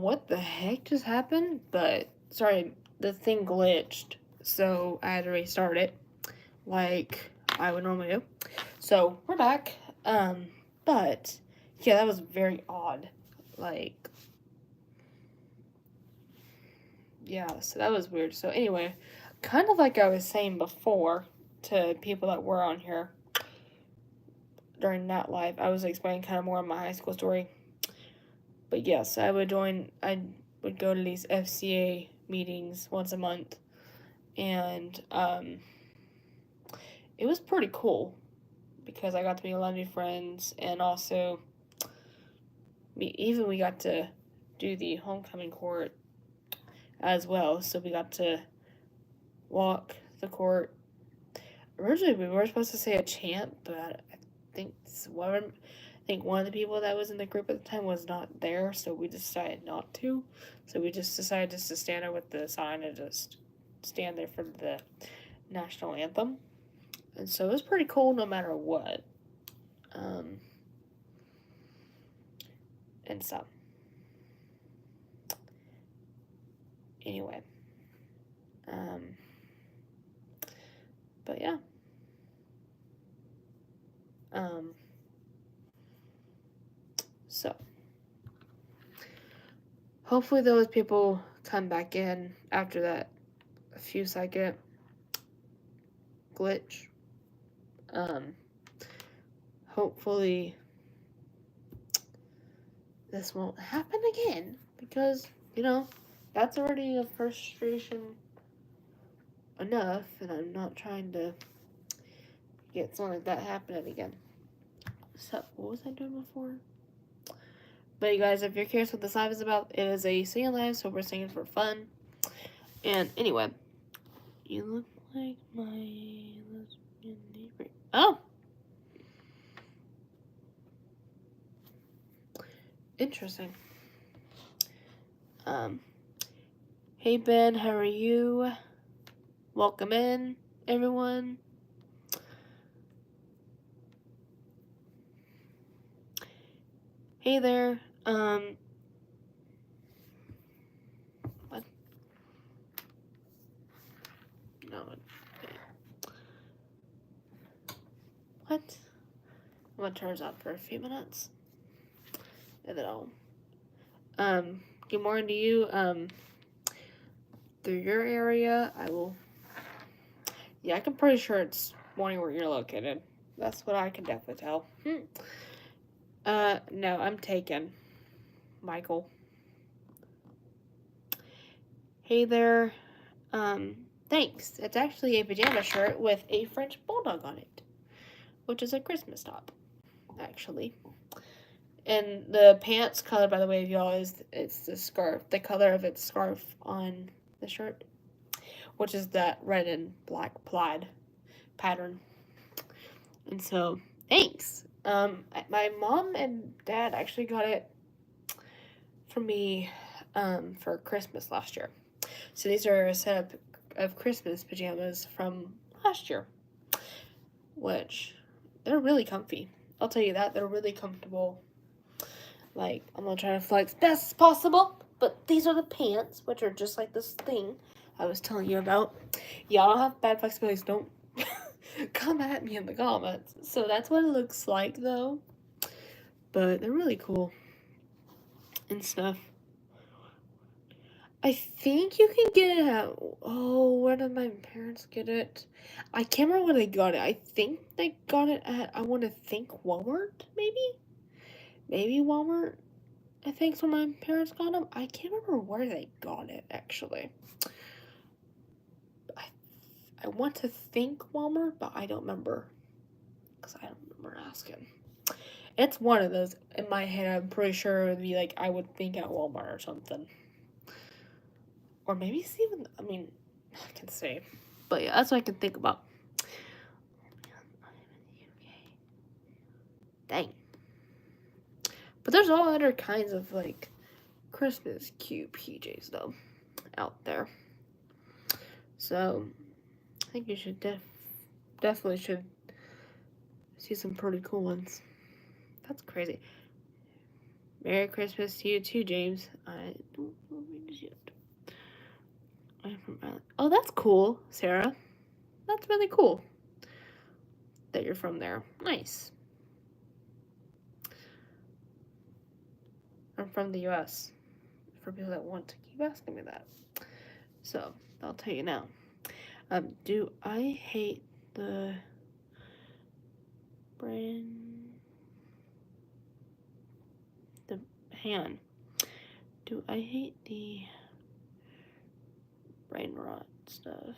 what the heck just happened, but sorry, the thing glitched, so I had to restart it like I would normally do. So we're back. But yeah, that was very odd. Like, yeah, so that was weird. So anyway, kind of like I was saying before to people that were on here during that live, I was explaining kind of more of my high school story. But yes, I would go to these FCA meetings once a month, and it was pretty cool because I got to meet a lot of new friends, and also we got to do the homecoming court as well. So we got to walk the court. Originally, we were supposed to say a chant, but think one of the people that was in the group at the time was not there, so we decided not to. So we just decided just to stand there with the sign and just stand there for the national anthem. And so it was pretty cool no matter what. And so, anyway. But yeah. So, hopefully those people come back in after that a few second glitch. Hopefully this won't happen again because, that's already a frustration enough, and I'm not trying to get something like that happening again. So, what was I doing before? But you guys, if you're curious what this live is about, it is a singing live, so we're singing for fun. And anyway, you look like my lesbian neighbor. Oh! Interesting. Hey Ben, how are you? Welcome in, everyone. Hey there. What? No. What? I'm gonna turn this off for a few minutes. And then I'll good morning to you. Through your area, I will. Yeah, I'm pretty sure it's morning where you're located. That's what I can definitely tell. No, I'm taken. Michael. Hey there. Thanks. It's actually a pajama shirt with a French bulldog on it, which is a Christmas top, actually. And the pants color, by the way, y'all, it's the scarf. The color of its scarf on the shirt, which is that red and black plaid pattern. And so, thanks. My mom and dad actually got it for me for Christmas last year. So these are a set of Christmas pajamas from last year, which they're really comfy. I'll tell you that. They're really comfortable. Like, I'm gonna try to flex best as possible, but these are the pants, which are just like this thing I was telling you about. Y'all don't have bad flexibility, so don't come at me in the comments. So that's what it looks like, though. But they're really cool and stuff. I think you can get it at, where did my parents get it? I can't remember where they got it. I think they got it at, I want to think Walmart, maybe? Maybe Walmart, I think, is where my parents got them. I can't remember where they got it, actually. I want to think Walmart, but I don't remember. Because I don't remember asking. It's one of those. In my head, I'm pretty sure it would be like, I would think at Walmart or something. Or maybe it's even, I can say. But yeah, that's what I can think about. Dang. But there's all other kinds of, like, Christmas cute PJs, though, out there. So, I think you should definitely should see some pretty cool ones. That's crazy. Merry Christmas to you too, James. Oh, that's cool, Sarah. That's really cool that you're from there. Nice. I'm from the U.S. For people that want to keep asking me that. So, I'll tell you now. Do I hate the hang on. Do I hate the brain rot stuff?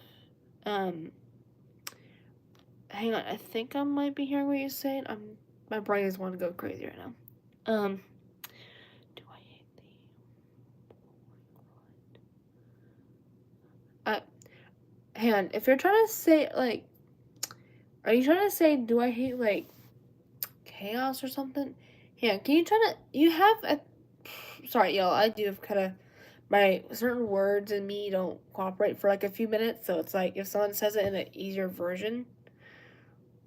Hang on. I think I might be hearing what you're saying. My brain is wanting to go crazy right now. Do I hate the hang on. If you're trying to say, like, are you trying to say, do I hate, like, chaos or something? Yeah, can you try to, you have a, sorry, y'all, I do have kind of, my certain words and me don't cooperate for, like, a few minutes, so it's like, if someone says it in an easier version,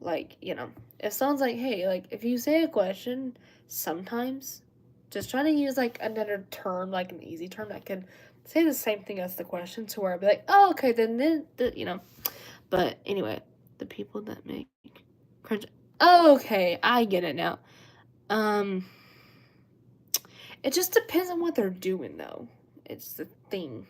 like, you know, if someone's like, hey, like, if you say a question, sometimes, just try to use, like, another term, like, an easy term that can say the same thing as the question, to where I'd be like, oh, okay, then, you know, but anyway, the people that make cringe, oh, okay, I get it now. It just depends on what they're doing, though. It's the thing.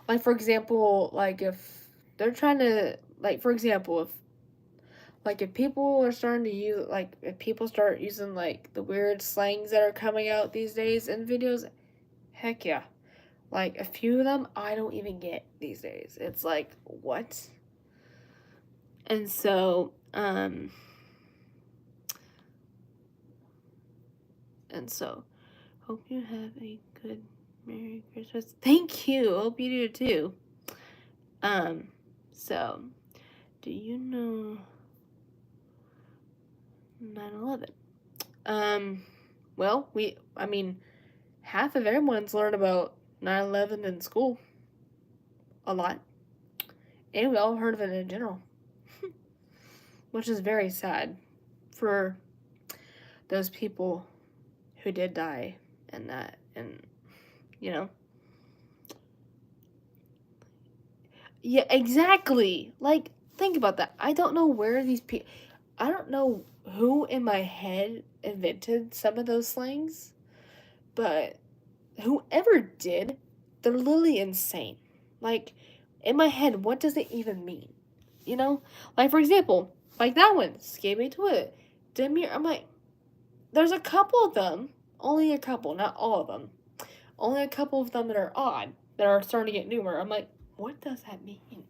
Like, for example, like, if they're trying to, like, for example, if people are starting to use, like, if people start using, like, the weird slangs that are coming out these days in videos, heck yeah. Like, a few of them I don't even get these days. It's like, what? And so, hope you have a good Merry Christmas. Thank you. Hope you do too. So, do you know 9/11? Well, half of everyone's learned about 9/11 in school. A lot. And we all heard of it in general. Which is very sad for those people who did die in that, and, you know. Yeah, exactly. Like, think about that. I don't know where these people, I don't know who in my head invented some of those slangs, but whoever did, they're literally insane. Like, in my head, what does it even mean? You know? Like, for example, like that one, Scabby to it. Demir, I'm like, there's a couple of them, only a couple, not all of them. Only a couple of them that are odd, that are starting to get newer. I'm like, what does that mean?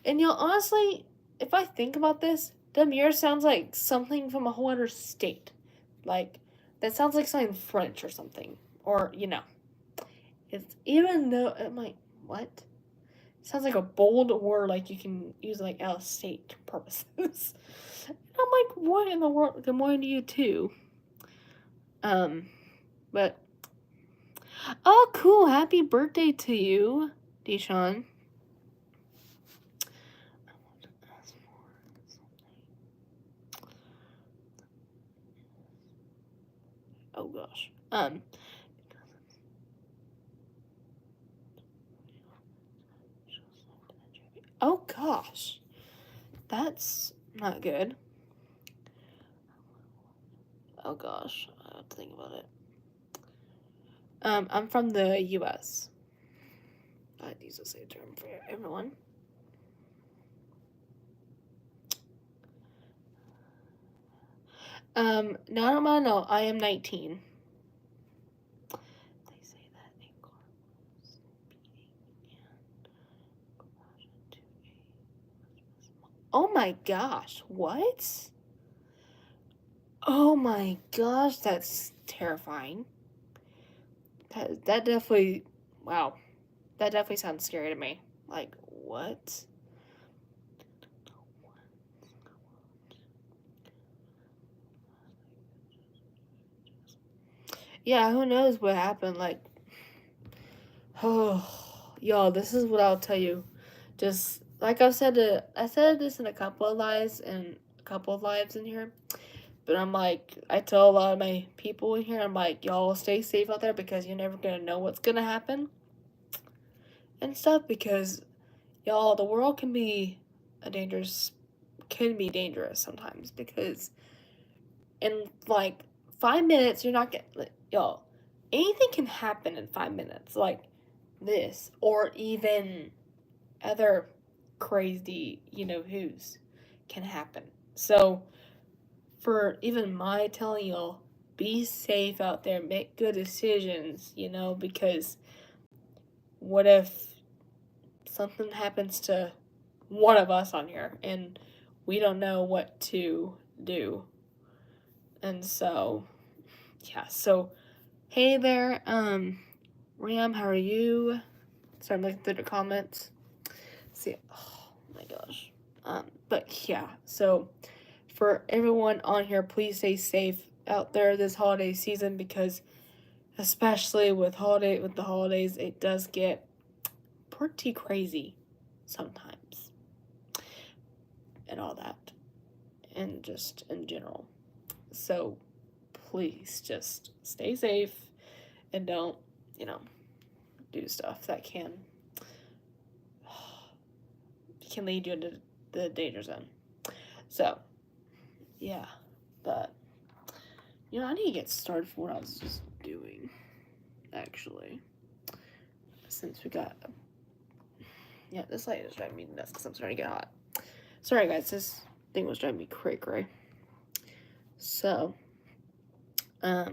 And honestly, if I think about this, Demir sounds like something from a whole other state. Like, that sounds like something French or something. Or, it's, even though, I'm like, what? It sounds like a bold word, like you can use, like, out of state purposes. I'm like, what in the world? Good morning to you, too. But, oh, cool. Happy birthday to you, Deshaun. Oh, gosh. Oh, gosh. That's not good. Oh, gosh. I have to think about it. I'm from the U.S. I'd use the same term for everyone. No, I am 19. They say that a car was speeding and crashed into a... Oh my gosh, what? Oh my gosh, that's terrifying. That definitely, wow. That definitely sounds scary to me. Like, what? Yeah, who knows what happened, like, oh, y'all, this is what I'll tell you. Just, like I said this in a couple of lives in here, but I'm like, I tell a lot of my people in here, I'm like, y'all stay safe out there because you're never gonna know what's gonna happen. and stuff, because y'all, the world can be dangerous sometimes, because in like 5 minutes you're not getting, y'all, anything can happen in 5 minutes, like this, or even other crazy, who's can happen. So for even my telling y'all, be safe out there, make good decisions, because what if something happens to one of us on here and we don't know what to do? And so, yeah, so hey there, Ram, how are you? Sorry, I'm looking through the comments. See, oh my gosh. But yeah, so for everyone on here, please stay safe out there this holiday season, because especially with the holidays, it does get pretty crazy sometimes, and all that, and just in general. So please just stay safe and don't, do stuff that can lead you into the danger zone. So yeah, but I need to get started for what I was just doing, actually, since we got this light is driving me nuts because I'm starting to get hot. Sorry guys, this thing was driving me cray. So yeah,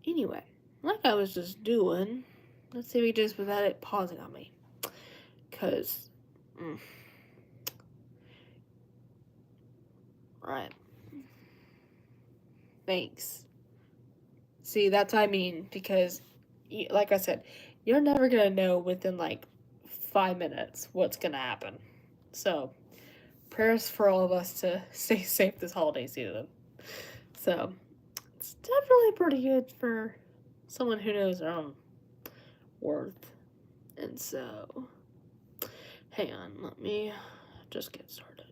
anyway, like I was just doing, let's see if we just without it pausing on me, because right, thanks. See, that's what I mean, because like I said, you're never gonna know within like 5 minutes what's gonna happen. So prayers for all of us to stay safe this holiday season. So it's definitely pretty good for someone who knows their own worth. And so, hang on, let me just get started.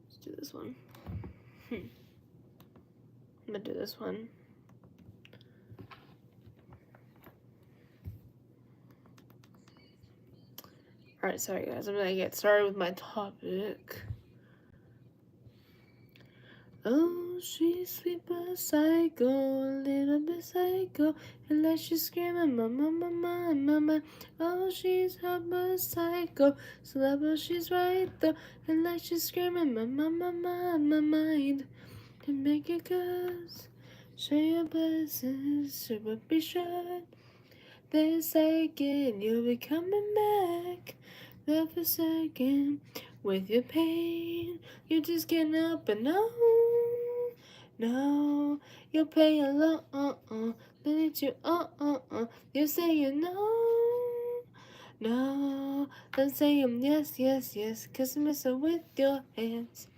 Let's do this one. I'm gonna do this one. Alright, sorry guys, I'm gonna get started with my topic. Oh, she's sweet but psycho, a little bit psycho, and like she's screaming, mama, mama, mama. Oh, she's hot but psycho, so but she's right though, and like she's screaming, mama, mama, my mind. To make it cause, show your blessings, should but be sure. This second, you'll be coming back. Love for second, with your pain, you just getting up and no, you'll pay a lot, but it's you, you're saying no, then saying yes, yes, yes, cause I'm messing with your hands.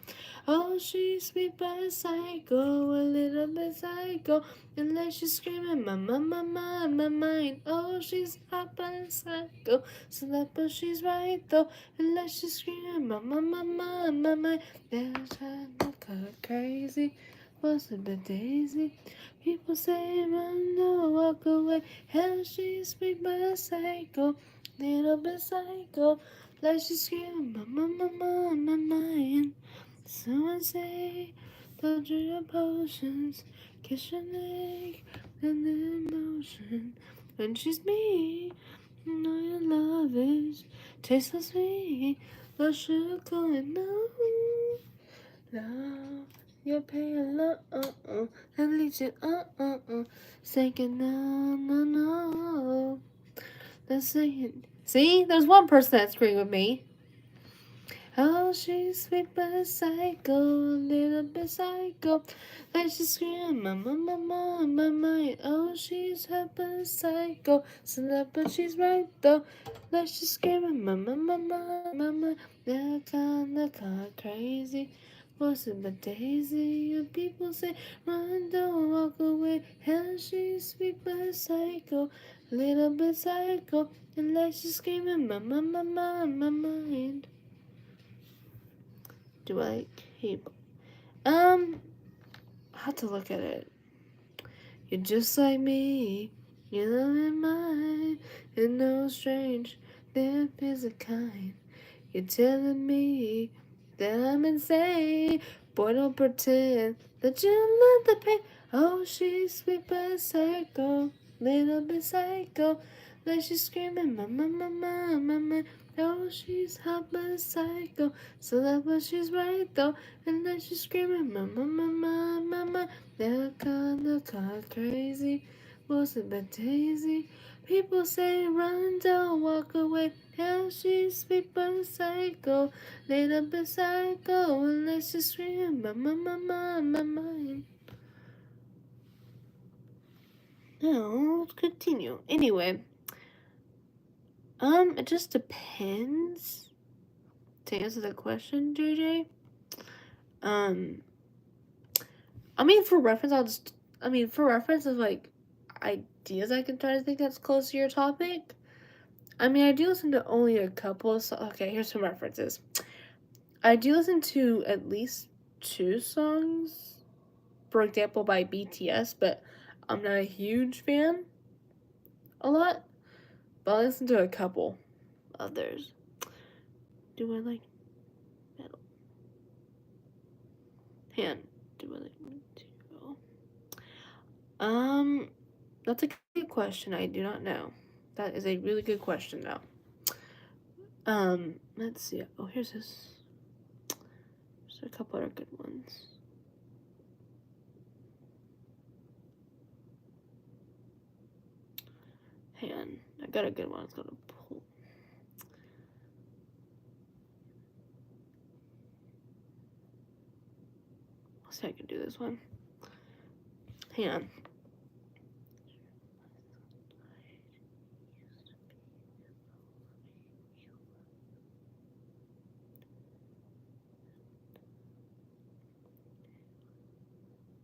Oh, she's sweet but psycho, a little bit psycho, and like she's screaming, my mind. Oh, she's hot but psycho, so that but she's right though, and like she's screaming, my mind. They're trying to cut crazy, what's a bit daisy? People say run, no, walk away. Hell, she's sweet but psycho, little bit psycho, like she's screaming, my mind. Someone say, don't drink your potions, kiss your neck, and the emotion. When she's me, you know your love is tastes so sweet, but sugar going no, you're paying and leaves you saying no. That's saying, see, there's one person that's agreeing with me. Oh, she's sweet but psycho, a little bit psycho. Like she's screaming, my mind. Oh, she's hot but psycho, so that but she's right though. Like she's screaming, my. They're kinda crazy. What's it but Daisy? And people say, run, don't walk away. Hell, she's sweet but psycho, little bit psycho, and let's just scream in my mind. Do I like K-pop? I have to look at it. You're just like me, you love in mine, and no strange, there is a kind. You're telling me that I'm insane. Boy, don't pretend that you love the pain. Oh, she's sweet but psycho, little bit psycho. Like she's screaming, mama. Oh, she's hot but psycho. So that's what she's right though. And then she's screaming, mama. They're kinda crazy. Wasn't but Daisy. People say run, don't walk away. Hell, she's sweet but psycho, little bit psycho, and let's just scream, my mind. Now, let's continue. Anyway, it just depends. To answer the question, JJ, for reference of like ideas I can try to think that's close to your topic. I do listen to only a couple. Okay, here's some references. I do listen to at least 2 songs, for example, by BTS, but I'm not a huge fan a lot. But I listen to a couple others. Do I like metal? Do I like metal? That's a good question. I do not know. That is a really good question, though. Let's see. Oh, here's this. There's a couple other good ones. I got a good one. It's gonna pull. Let's see if I can do this one. Hang on.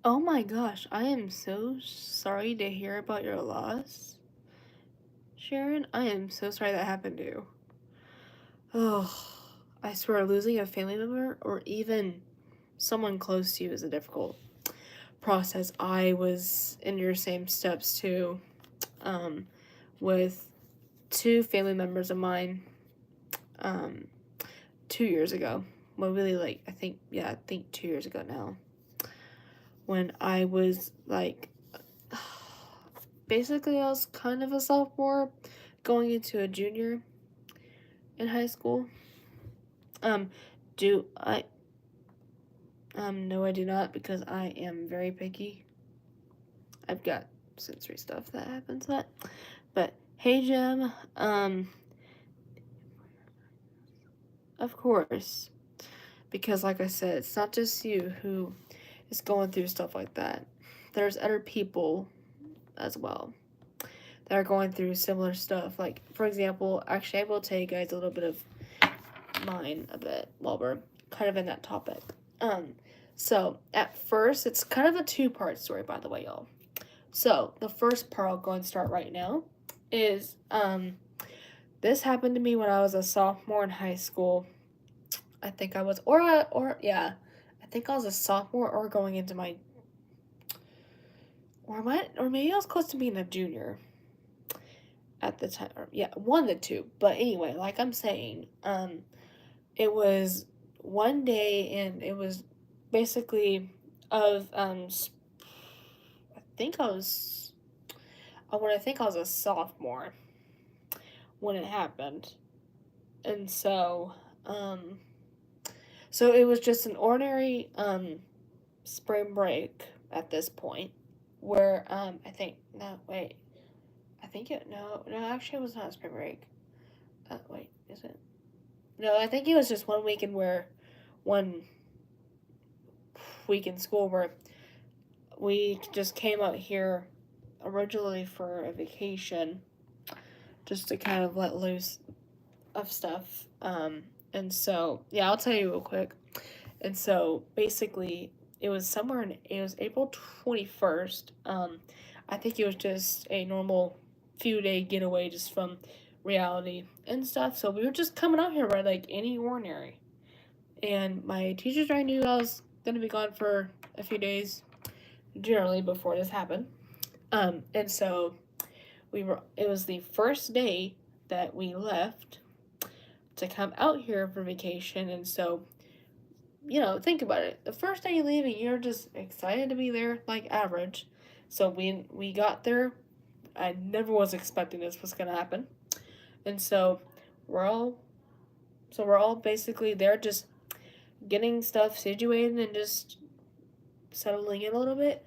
Oh my gosh, I am so sorry to hear about your loss, Sharon. I am so sorry that happened to you. Oh, I swear, losing a family member or even someone close to you is a difficult process. I was in your same steps too, with 2 family members of mine, 2 years ago. Well, really, I think 2 years ago now. When I was basically I was kind of a sophomore going into a junior in high school. Do I no, I do not, because I am very picky. I've got sensory stuff that happens to that. But hey, Jem, of course, because like I said, it's not just you who is going through stuff like that. There's other people as well that are going through similar stuff. Like, for example, actually, I will tell you guys a little bit of mine a bit while we're kind of in that topic. So at first, it's kind of a 2-part story, by the way, y'all. So the first part I'll go and start right now is this happened to me when I was a sophomore in high school. I think I was, I think I was a sophomore or going into my, or maybe I was close to being a junior at the time. Or, yeah, one of the two. But anyway, like I'm saying, it was one day, and it was basically of I think I was a sophomore when it happened, and so it was just an ordinary spring break at this point, where actually it was not spring break. Wait, is it? No, I think it was just one week in school where we just came out here originally for a vacation, just to kind of let loose of stuff. And so, yeah, I'll tell you real quick. And so, basically, it was April 21st. I think it was just a normal few day getaway just from reality and stuff. So we were just coming out here right like any ordinary. And my teachers already knew I was gonna be gone for a few days, generally before this happened. And so it was the first day that we left to come out here for vacation. And so, think about it. The first day leaving, you're just excited to be there, like average. So we got there. I never was expecting this was gonna happen. And so we're all we're all basically there just getting stuff situated and just settling in a little bit.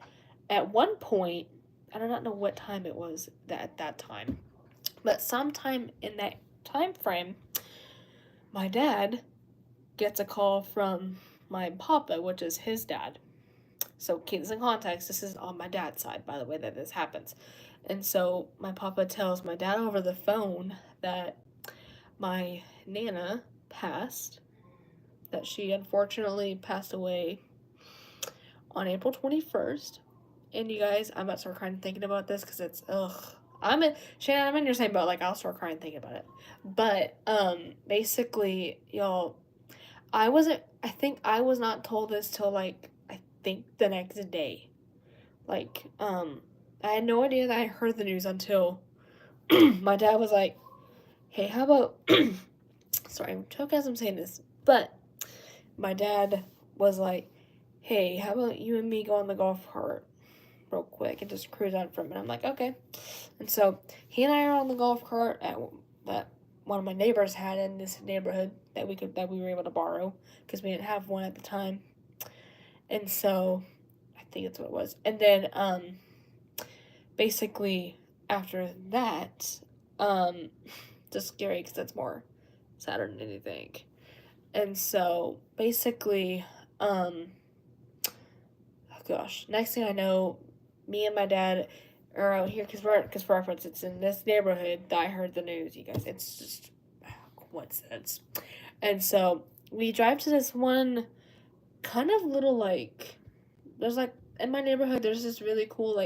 At one point, I do not know what time it was at that time, but sometime in that time frame, my dad gets a call from my papa, which is his dad. So keep this in context. This is on my dad's side, by the way, that this happens. And so my papa tells my dad over the phone that my Nana passed, that she unfortunately passed away on April 21st. And you guys, I'm about to start crying thinking about this because it's, Shannon, I'm in your same boat. Like, I'll start crying thinking about it. But, basically, y'all, I think I was not told this till, like, I think the next day. Like, I had no idea that I heard the news until my dad was like, hey, how about, sorry, I'm choking as I'm saying this, but my dad was like, hey, how about you and me go on the golf cart real quick and just cruise out for a minute. I'm like, okay. And so he and I are on the golf cart that one of my neighbors had in this neighborhood that we were able to borrow because we didn't have one at the time. And so I think that's what it was. And then basically after that, just scary because that's more sadder than anything. And so basically, next thing I know, me and my dad are out here because for reference, it's in this neighborhood that I heard the news. You guys, it's just coincidence. And so we drive to this one kind of little there's in my neighborhood there's this really cool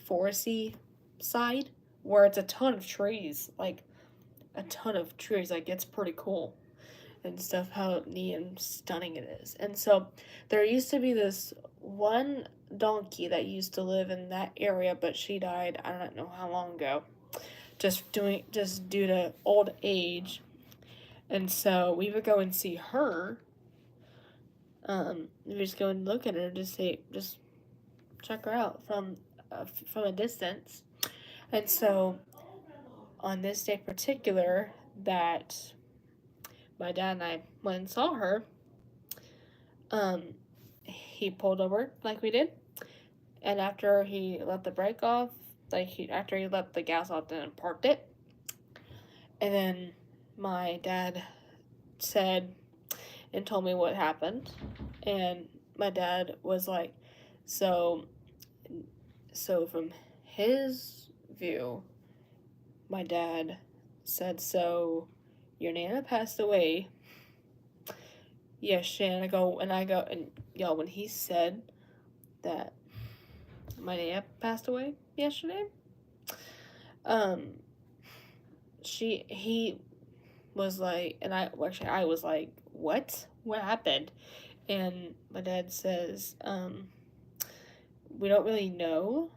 foresty side where it's a ton of trees, like it's pretty cool and stuff, how neat and stunning it is. And so there used to be this one donkey that used to live in that area, but she died I don't know how long ago, just due to old age. And so we would go and see her. We just go and look at her, just check her out from a distance. And so on this day particular that my dad and I went and saw her, he pulled over like we did, and after he let the brake off, after he let the gas off and parked it, and then my dad said and told me what happened, and my dad was like, so from his view, my dad said, so your Nana passed away. Yes, Shannon. I go, and y'all, when he said that my Nana passed away yesterday, he was like, and I was like, what happened? And my dad says, we don't really know.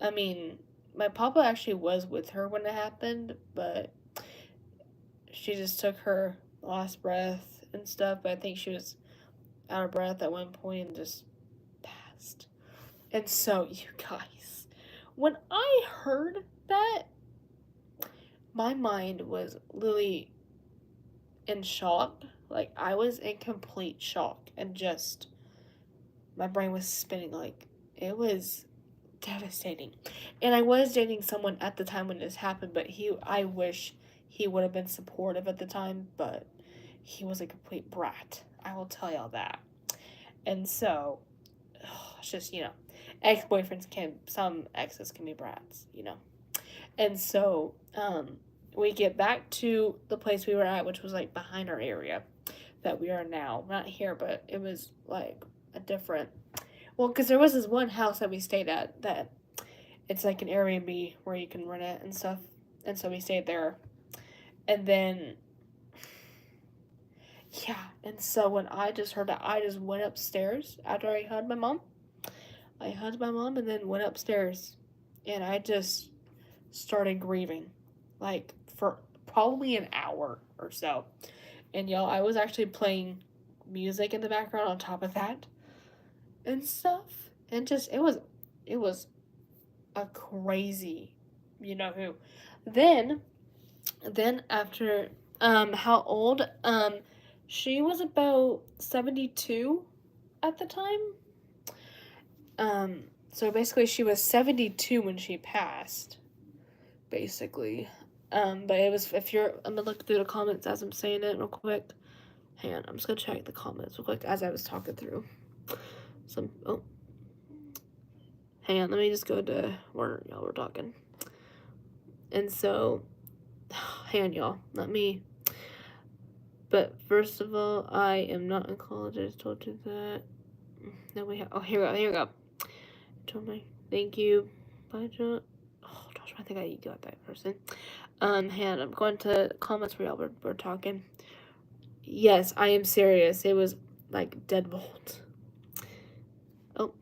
I mean, my papa actually was with her when it happened, but she just took her last breath and stuff, but I think she was out of breath at one point and just passed. And so, you guys, when I heard that, my mind was literally in shock. Like, I was in complete shock, and just, my brain was spinning. Like, it was devastating. And I was dating someone at the time when this happened, but I wish he would have been supportive at the time, but he was a complete brat. I will tell y'all that. And so, it's just, some exes can be brats, And so, we get back to the place we were at, which was, behind our area that we are now. Not here, but it was, a different... Well, because there was this one house that we stayed at that it's like an Airbnb where you can rent it and stuff. And so we stayed there. And then, yeah. And so when I just heard that, I just went upstairs after I hugged my mom. I hugged my mom and then went upstairs. And I just started grieving. Like, for probably an hour or so. And y'all, I was actually playing music in the background on top of that and stuff. And just, it was a crazy, you know who. Then after how old? She was about 72 at the time. So basically she was 72 when she passed. Basically. But it was, if you're, I'm gonna look through the comments as I'm saying it real quick. Hang on, I'm just gonna check the comments real quick as I was talking through. Hang on, let me just go to where y'all were talking. And so, hang on, y'all. But first of all, I am not in college. I just told you that. Then we have. Oh, here we go. Told me. Thank you. Bye, John. Oh, Josh, I think I got that person. Hang on, I'm going to comments where y'all were talking. Yes, I am serious. It was like deadbolt. Oh,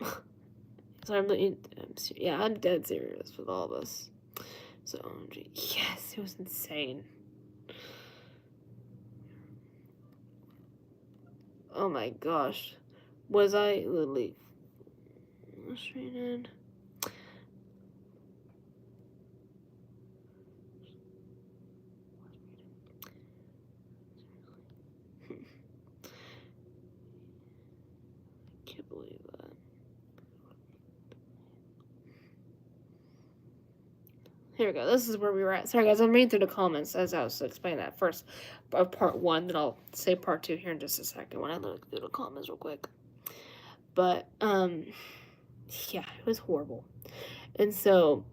sorry. I'm dead serious with all of us. So, yes, it was insane. Oh my gosh. Was I literally frustrated? Can't believe that. Here we go. This is where we were at. Sorry, guys. I'm reading through the comments as I was explaining that first of part one. Then I'll say part two here in just a second when I look through the comments real quick. But, yeah, it was horrible. And so,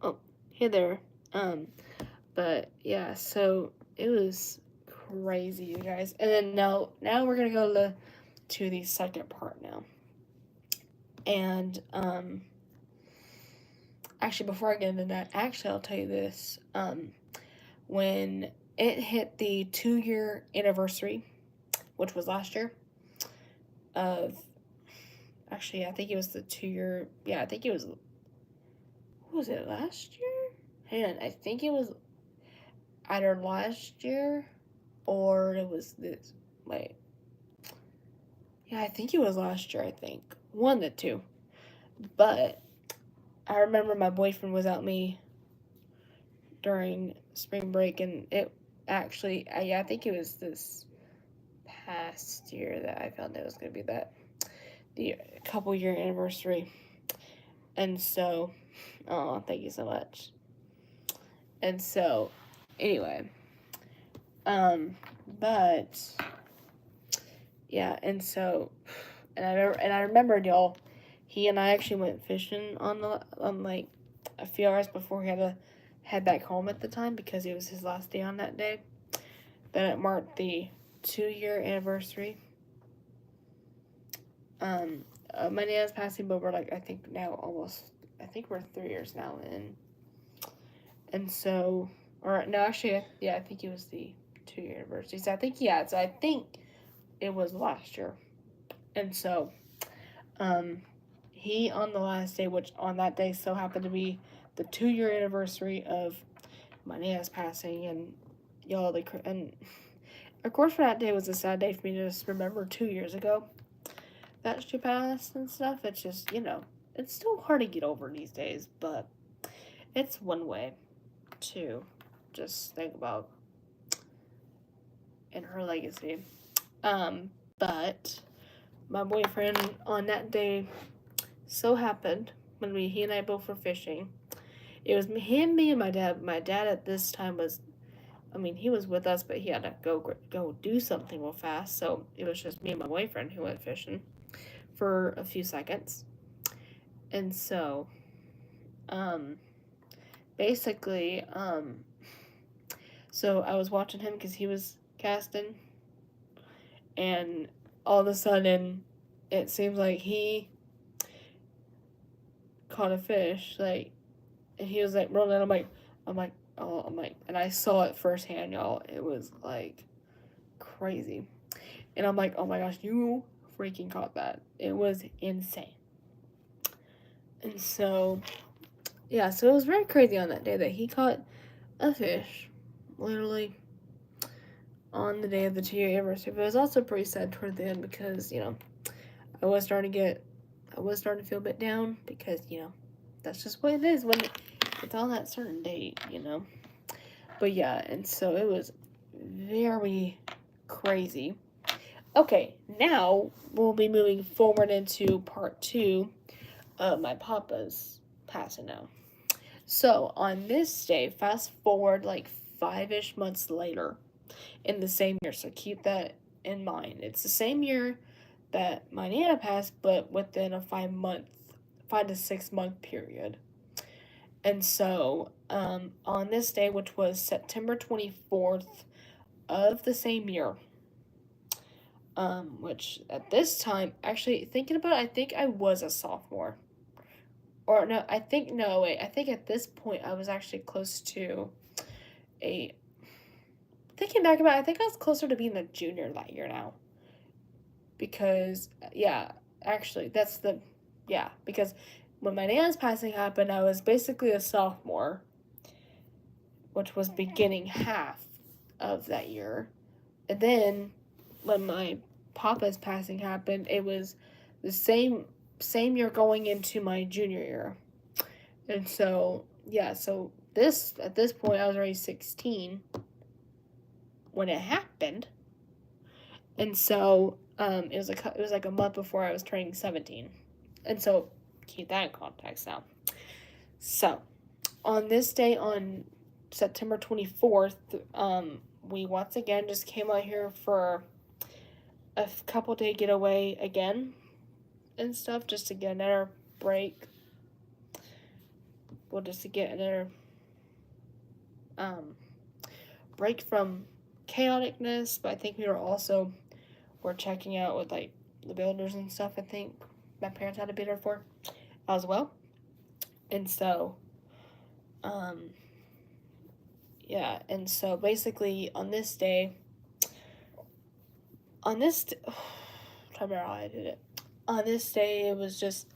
oh, hey there. But yeah, so it was crazy, you guys. And then now we're gonna go to the second part now. And actually, before I get into that, I'll tell you this. When it hit the 2-year anniversary, which was last year, of actually, I think it was the 2-year. Yeah, I think it was. Was it last year? Hang on, I think it was either last year or it was this. Wait. Yeah, I think it was last year. I think one of the two. But I remember my boyfriend was out me during spring break, and it actually, I think it was this past year that I found it was going to be the couple year anniversary. And so, oh, thank you so much. And so, anyway, but yeah, and so, and I remembered, y'all, he and I actually went fishing on like a few hours before he had to head back home at the time because it was his last day on that day. Then it marked the 2-year anniversary. My dad's passing, but we're like, I think we're 3 years now in. And so, or no, actually, yeah, I think it was the 2-year anniversary. So I think it was last year. And so, he on the last day, which on that day so happened to be the 2-year anniversary of my dad's passing, and y'all, and of course for that day was a sad day for me to just remember 2 years ago that she passed and stuff. It's just, it's still hard to get over these days, but it's one way to just think about in her legacy. But my boyfriend on that day so happened when he and I both were fishing. It was him, me, and my dad. My dad at this time was I mean, he was with us, but he had to go do something real fast. So it was just me and my boyfriend who went fishing for a few seconds. And so, um, basically, so I was watching him because he was casting, and all of a sudden, it seems like he caught a fish, like, and he was like rolling. I'm like, and I saw it firsthand, y'all. It was like crazy, and I'm like, oh my gosh, you freaking caught that! It was insane. And so, yeah, so it was very crazy on that day that he caught a fish, literally on the day of the 2-year anniversary. But it was also pretty sad toward the end because I was starting to feel a bit down because that's just what it is when it's on that certain date. But yeah, and so it was very crazy. Okay, now we'll be moving forward into part 2 of my papa's passing out. So on this day, fast forward like 5-ish months later in the same year. So keep that in mind. It's the same year that my Nana passed, but within a 5 to 6 month period. And so, on this day, which was September 24th of the same year, which at this time, actually thinking about it, I think I was a sophomore. Or no, I think, no, wait, I think at this point I was actually close to a, thinking back about it, I think I was closer to being a junior that year now. Because, yeah, actually, because when my Nana's passing happened, I was basically a sophomore, which was beginning half of that year. And then when my papa's passing happened, it was the same year going into my junior year. And so, yeah, so at this point I was already 16 when it happened. And so it was like a month before I was turning 17. And so keep that in context now. So, on this day, on September 24th, we once again just came out here for a couple day getaway again and stuff, just to get another break. Well, just to get another break from chaoticness, but I think we're checking out with like the builders and stuff. I think my parents had to be there for as well. And so, yeah, and so basically on this day, trying to remember how I did it. On this day, it was just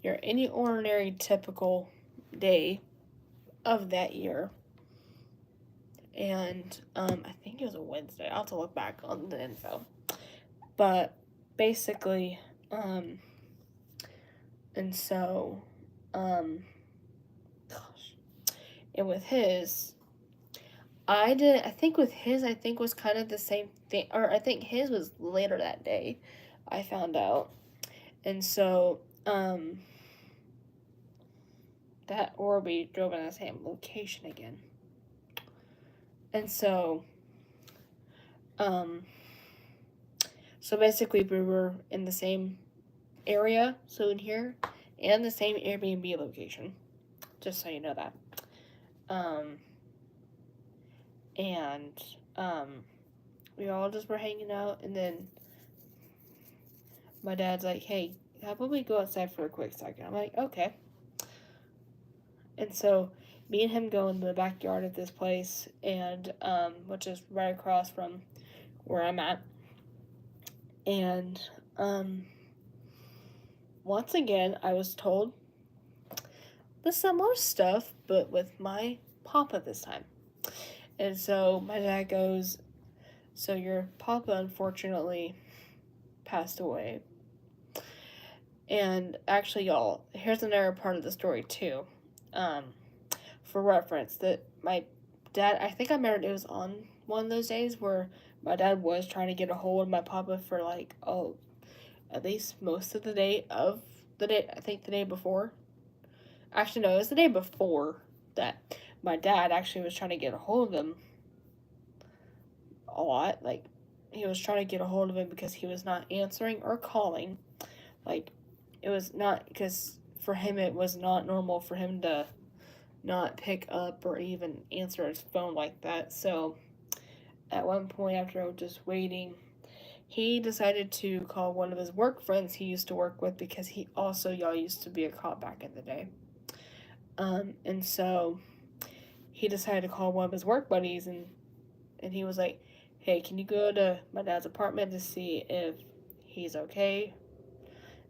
any ordinary, typical day of that year. And I think it was a Wednesday. I'll have to look back on the info. But basically, and so, and with his, I think was kind of the same thing, or I think his was later that day, I found out. And so, that Orby drove in the same location again. And so, so basically we were in the same area, so in here, and the same Airbnb location, just so you know that. And we all just were hanging out, and then my dad's like, hey, how about we go outside for a quick second? I'm like, okay. And so me and him go in the backyard of this place, and which is right across from where I'm at. And once again, I was told the similar stuff, but with my papa this time. And so my dad goes, so your papa unfortunately passed away. And actually, y'all, here's another part of the story too. For reference, that my dad, I think I remember it was on one of those days where my dad was trying to get a hold of my papa for like, at least most of the day of the day, I think the day before. Actually, no, it was the day before that my dad actually was trying to get a hold of him a lot. Like, he was trying to get a hold of him because he was not answering or calling. Like, it was not, because for him it was not normal for him to not pick up or even answer his phone like that. So at one point, after just waiting, he decided to call one of his work friends he used to work with, because he also, y'all, used to be a cop back in the day. And so he decided to call one of his work buddies, and he was like, hey, can you go to my dad's apartment to see if he's okay?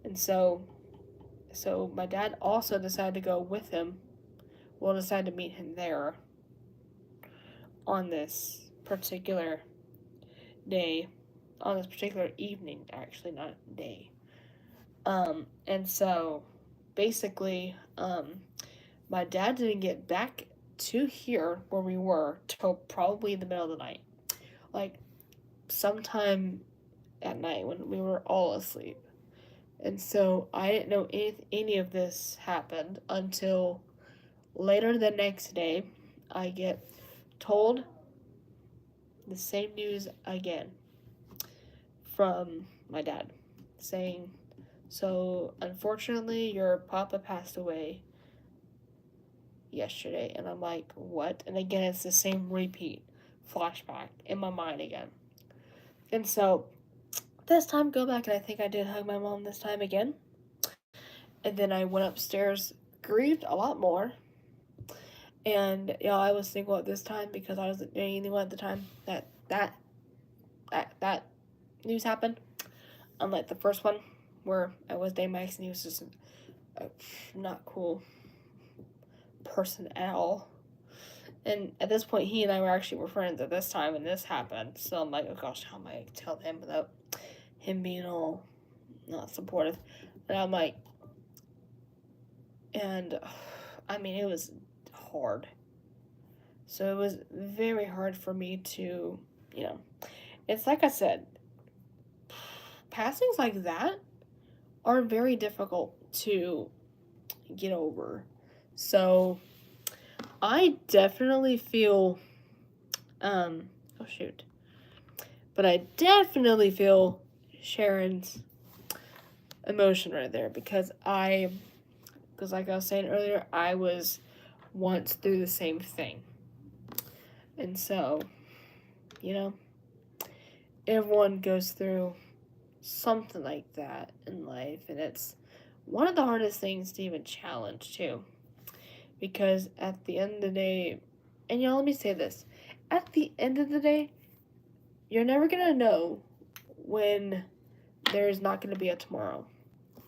And so my dad also decided to go with him. Well, decided to meet him there on this particular day, on this particular evening, actually, not day. And so basically, my dad didn't get back to here where we were till probably the middle of the night, like sometime at night when we were all asleep. And so I didn't know any of this happened until later the next day. I get told the same news again from my dad, saying, so unfortunately your papa passed away yesterday. And I'm like, what? And again, it's the same repeat flashback in my mind again. And so this time, go back, and I think I did hug my mom this time again. And then I went upstairs, grieved a lot more. And I was single at this time because I wasn't dating anyone at the time that news happened. Unlike the first one, where I was dating my ex and he was just a not cool person at all. And at this point, he and I were friends at this time, and this happened. So I'm like, oh gosh, how am I going to tell him without him being all not supportive? And I'm like, and I mean, it was hard. So it was very hard for me to, it's like I said, passings like that are very difficult to get over. So I definitely feel, but I definitely feel Sharon's emotion right there, because like I was saying earlier, I was once through the same thing. And so, everyone goes through something like that in life, and it's one of the hardest things to even challenge too. Because at the end of the day, and let me say this, at the end of the day, you're never gonna know when there's not gonna be a tomorrow.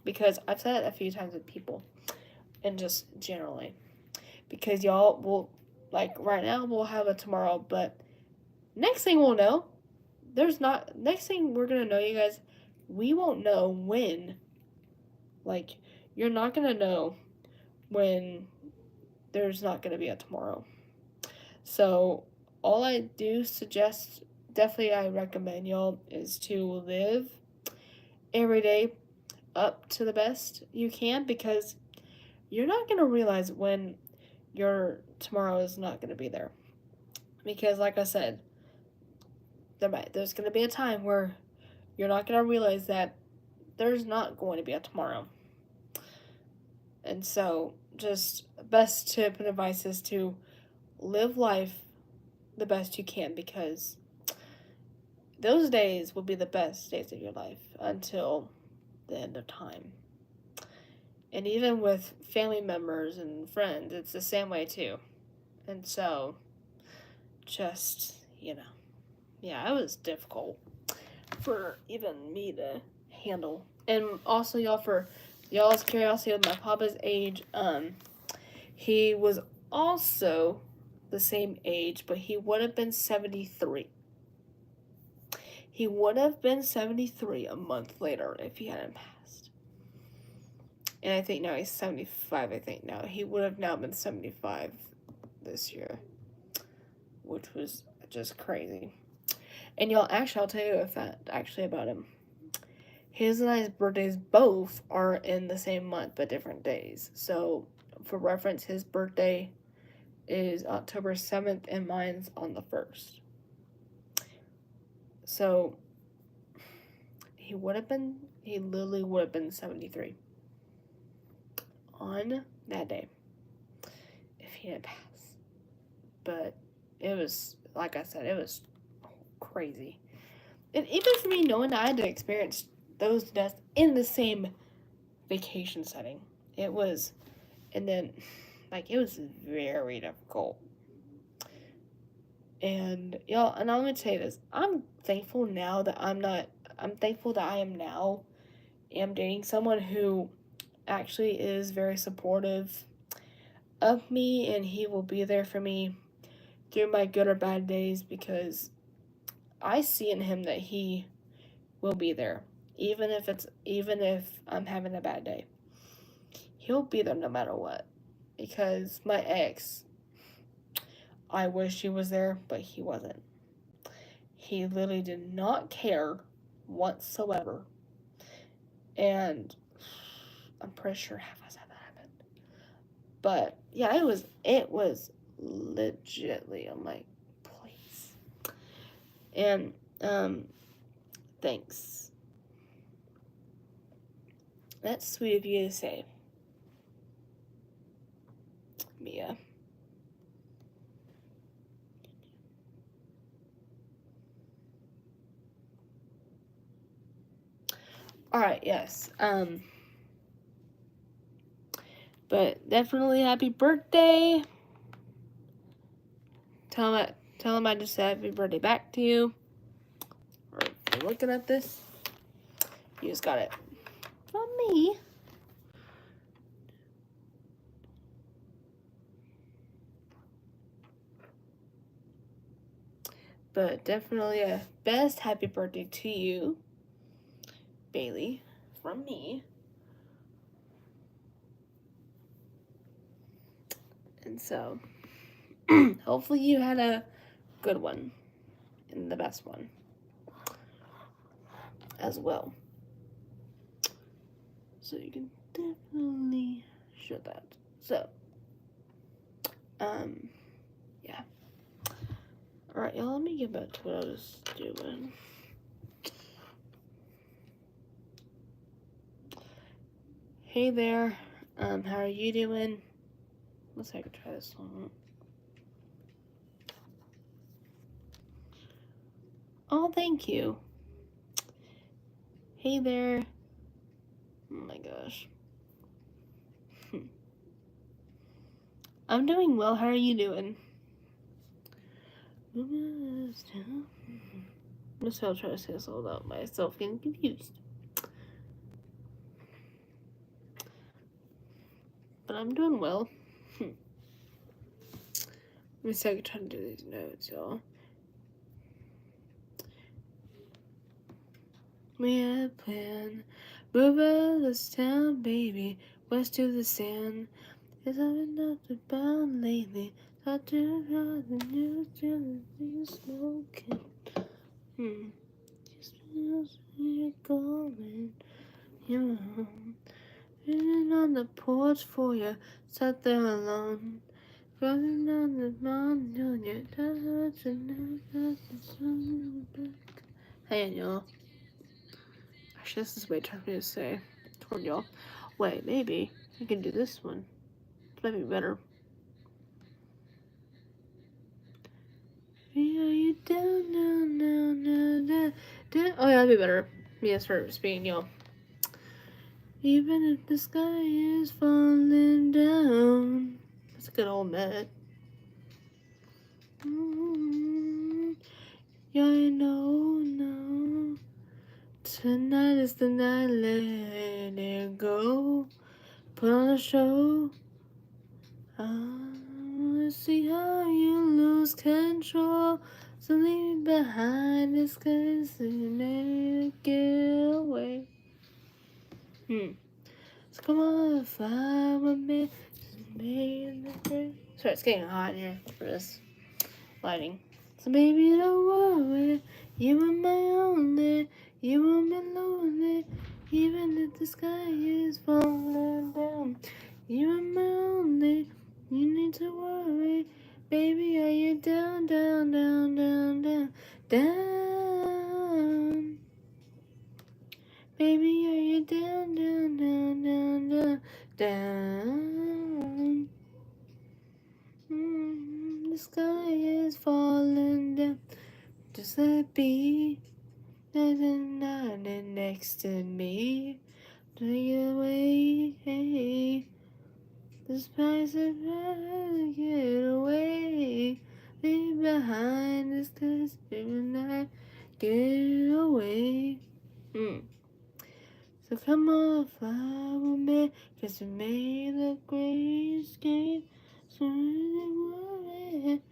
Because I've said it a few times with people, and just generally. Because y'all will, like right now, we'll have a tomorrow, but next thing we'll know, next thing we're gonna know, you guys, we won't know when. Like, you're not gonna know when there's not gonna be a tomorrow. So, all I do suggest, definitely I recommend y'all, is to live every day up to the best you can, because you're not gonna realize when your tomorrow is not gonna be there. Because, like I said, there's gonna be a time where you're not gonna realize that there's not going to be a tomorrow. And so, just best tip and advice is to live life the best you can, because those days will be the best days of your life until the end of time. And even with family members and friends, it's the same way too. And so, just, it was difficult for even me to handle. And also, y'all, for y'all's curiosity of my papa's age, he was also the same age, but he would have been 73. He would have been 73 a month later if he hadn't passed. And I think now he's 75, now. He would have now been 75 this year, which was just crazy. And y'all, actually, I'll tell you a fact actually about him. His and I's birthdays both are in the same month, but different days. So, for reference, his birthday is October 7th, and mine's on the 1st. So he literally would have been 73 on that day if he didn't pass. But it was, like I said, it was crazy. And even for me, knowing that I had to experience those deaths in the same vacation setting, it was, and then, like, it was very difficult. And, y'all, and I'm going to say this, I'm thankful now that I'm thankful that I am dating someone who actually is very supportive of me, and he will be there for me through my good or bad days, because I see in him that he will be there, even if I'm having a bad day. He'll be there no matter what. Because my ex, I wish he was there, but he wasn't. He literally did not care whatsoever. And I'm pretty sure half us had that happen. But yeah, it was legitly, I'm like, please. And thanks. That's sweet of you to say, Mia. Alright, yes. But definitely happy birthday. Tell him I just said happy birthday back to you. Or if you're looking at this, you just got it from me. But definitely a best happy birthday to you, Bailey, from me. And so, hopefully you had a good one and the best one as well. So you can definitely show that. So, yeah. Alright, y'all, let me get back to what I was doing. Hey there, how are you doing? Let's see if I can try this one. Oh, thank you. Hey there. Oh my gosh. I'm doing well. How are you doing? I'm just gonna try to say this all without myself getting confused. But I'm doing well. Let me see if I can try to do these notes, y'all. We had a plan. Move out of this town, baby. West to the sand. Cause I've been up to bound lately. Thought to run the news to the smoking. Just feels you're going. You're home. Sitting on the porch for you. Sat there alone. Running down the mountain on your touch and back. Hey, y'all. Actually, this is way too for me to say toward y'all. Wait, maybe I can do this one. It might be better. Yeah, you down, down, down, down, down, down. Oh, yeah, that'd be better. Yes, for speaking, y'all. Even if the sky is falling down. That's a good old Met. Yeah, I know. Tonight is the night, let it go. Put on a show. I wanna see how you lose control. So leave me behind this cause you never get away. So come on, fly with me. Sorry, it's getting hot in here for this lighting. So baby, don't worry. You are my only. You won't be lonely. Even if the sky is falling down. You are my only. You need to worry. Baby, are you down, down, down, down, down, down? down, down, down, down. The sky is falling down. Just let it be. There's nothing next to me. Take it away. Hey. The spice of get away. Leave behind this cause night. Get away. So come on, fly with me, cause we made a great escape. So don't worry,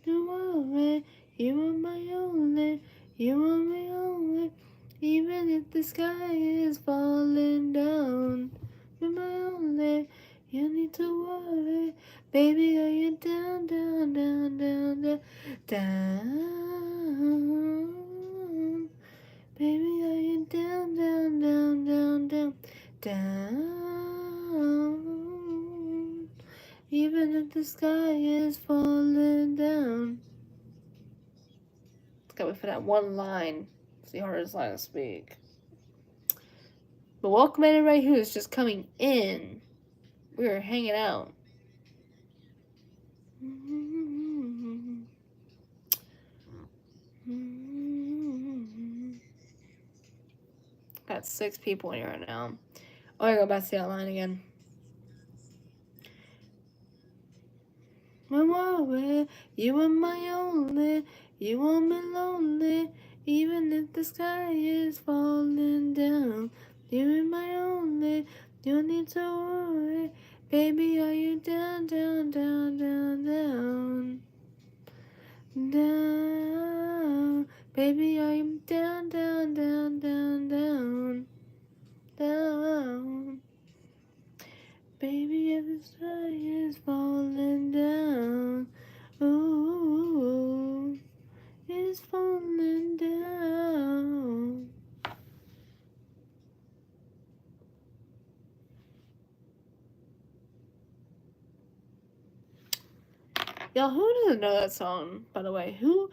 don't worry, you are my only, you are my only. Even if the sky is falling down, you're my only, you need to worry. Baby, are you down, down, down, down, down, down? Baby, are you down, down, down, down, down, down? Even if the sky is falling down. It's got me for that one line. It's the hardest line to speak. But welcome everybody who is just coming in. We are hanging out. Got 6 people in here right now. Oh, I go back to that line again. My worry, you are my only, you want me lonely, even if the sky is falling down. You are my only, you need to worry, baby, are you down, down, down, down, down? Down, baby, are you down, down, down, down, down, down? Baby, if the sky is falling down, ooh, it's falling down. Y'all, who doesn't know that song, by the way? Who,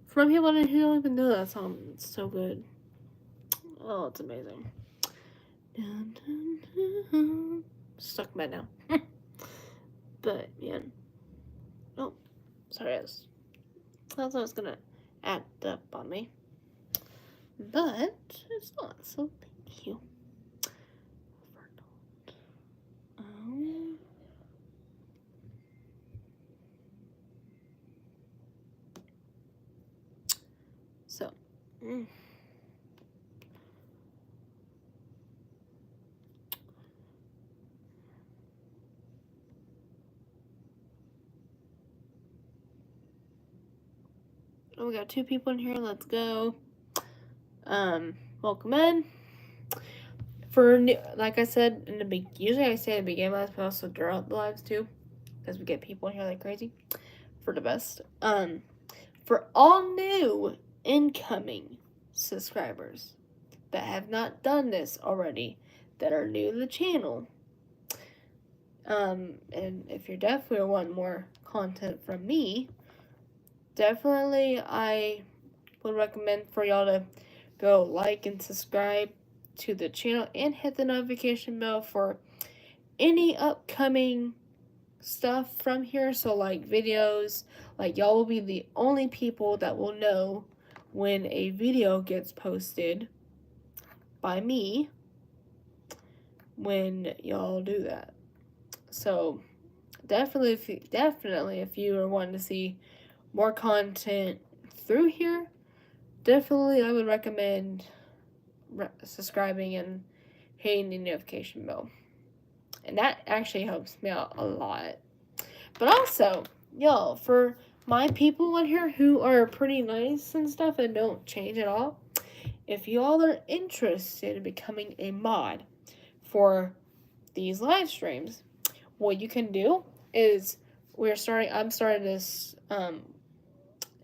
from people who don't even know that song, it's so good. Oh, it's amazing. Dun, dun, dun. Stuck mad now. But, man. Oh, sorry, I thought I was gonna add up on me. But, it's not, so thank you. So, oh, we got 2 people in here. Let's go. Welcome in. For new, like I said in the beginning, usually I say at the beginning of lives, but also throughout the lives too, because we get people in here like crazy. For the best. For all new incoming subscribers that have not done this already, that are new to the channel, and if you're definitely wanting more content from me, definitely I would recommend for y'all to go like and subscribe to the channel and hit the notification bell for any upcoming stuff from here. So like videos, like y'all will be the only people that will know when a video gets posted by me when y'all do that. So definitely if you are wanting to see more content through here, definitely I would recommend subscribing and hitting the notification bell. And that actually helps me out a lot. But also, y'all, for my people on here who are pretty nice and stuff and don't change at all, if y'all are interested in becoming a mod for these live streams, what you can do is I'm starting this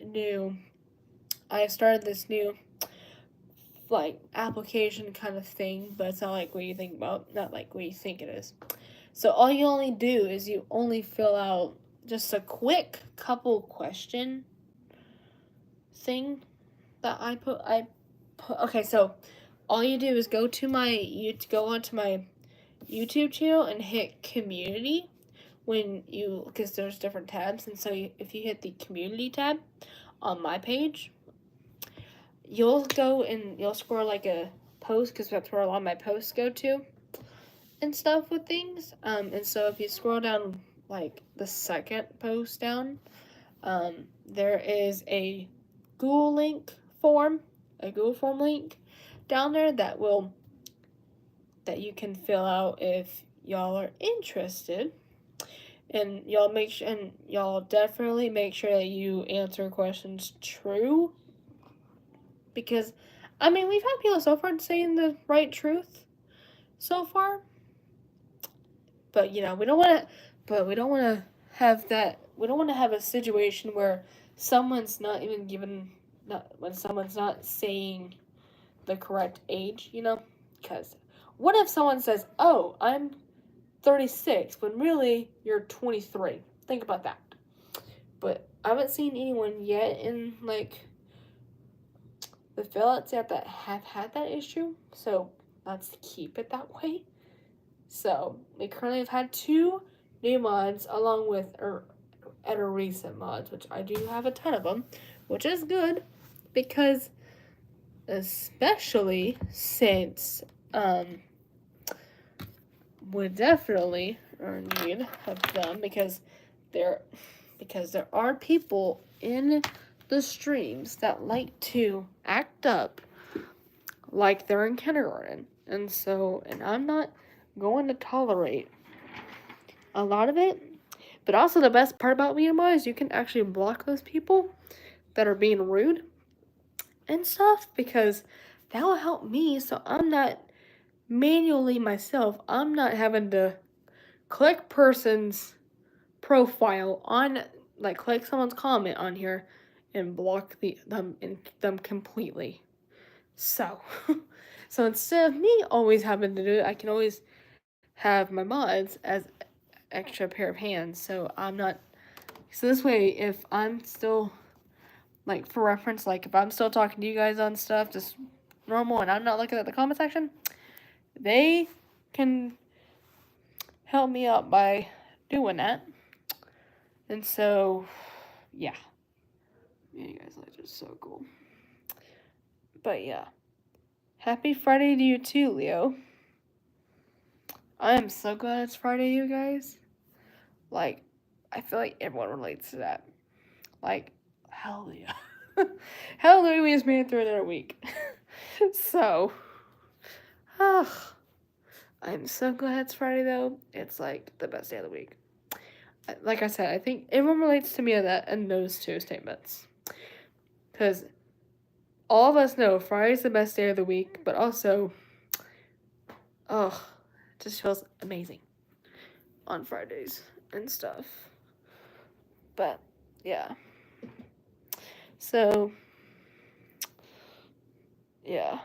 new like application kind of thing, but it's not like what you think about, not like what you think it is. So all you only do is you only fill out just a quick couple question thing that I put. Okay, so all you do is go onto my YouTube channel and hit community because there's different tabs, and so if you hit the community tab on my page, you'll go and you'll score like a post, because that's where a lot of my posts go to and stuff with things. And so if you scroll down like the second post down, there is a Google form link down there that you can fill out if y'all are interested. And y'all definitely make sure that you answer questions true. Because, I mean, we've had people so far saying the right truth so far. But, we don't want to have that. We don't want to have a situation where someone's not saying the correct age, Because what if someone says, "Oh, I'm 36," when really you're 23? Think about that. But I haven't seen anyone yet in the fill-outs yet that have had that issue, so let's keep it that way. So we currently have had 2 new mods along with recent mods, which I do have a ton of them, which is good because especially since we definitely are in need of them because there are people in the streams that like to act up like they're in kindergarten, and I'm not going to tolerate a lot of it. But also the best part about Myanmar is you can actually block those people that are being rude and stuff, because that will help me, so I'm not manually myself, I'm not having to click person's profile on, click someone's comment on here and block them completely. So instead of me always having to do it, I can always have my mods as extra pair of hands. So this way, if I'm still, for reference, if I'm still talking to you guys on stuff just normal and I'm not looking at the comment section, they can help me out by doing that. And so, yeah. You guys are just so cool. But yeah. Happy Friday to you too, Leo. I am so glad it's Friday, you guys. I feel like everyone relates to that. Hallelujah. Hallelujah, we just made it through another week. So, I'm so glad it's Friday, though. It's, the best day of the week. Like I said, I think everyone relates to me on that and those 2 statements. Because all of us know Friday's the best day of the week, but also, it just feels amazing on Fridays and stuff. But, yeah. So, yeah.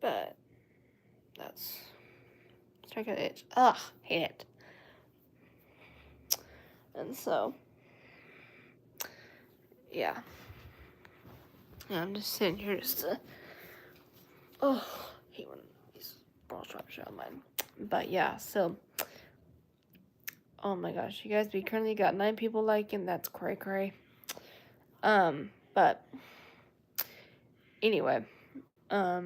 But, that's... Check it itch. Ugh, hate it. And so, yeah. I'm just sitting here just to... hate when these ball straps are on mine. But yeah, so... Oh my gosh, you guys, we currently got 9 people liking. That's cray. But... Anyway. Yeah.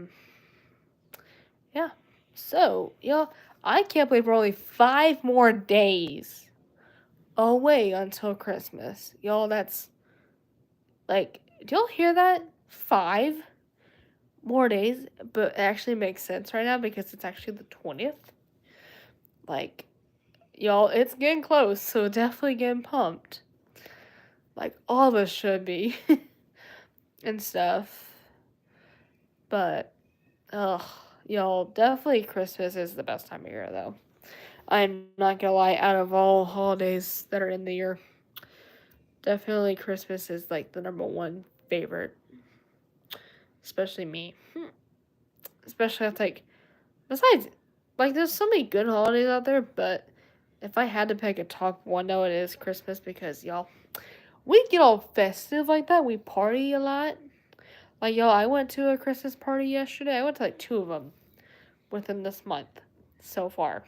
So, y'all, I can't believe we're only 5 more days away until Christmas. Y'all, that's... do y'all hear that? 5 more days, but it actually makes sense right now because it's actually the 20th. Y'all, it's getting close, so definitely getting pumped. All of us should be. And stuff. But, y'all, definitely Christmas is the best time of year, though. I'm not gonna lie, out of all holidays that are in the year, definitely Christmas is, the number 1 favorite. Especially me. Especially if, besides, there's so many good holidays out there, but if I had to pick a top 1, though, it is Christmas, because, y'all, we get all festive like that. We party a lot. Like, yo, I went to a Christmas party yesterday. I went to like 2 of them within this month so far.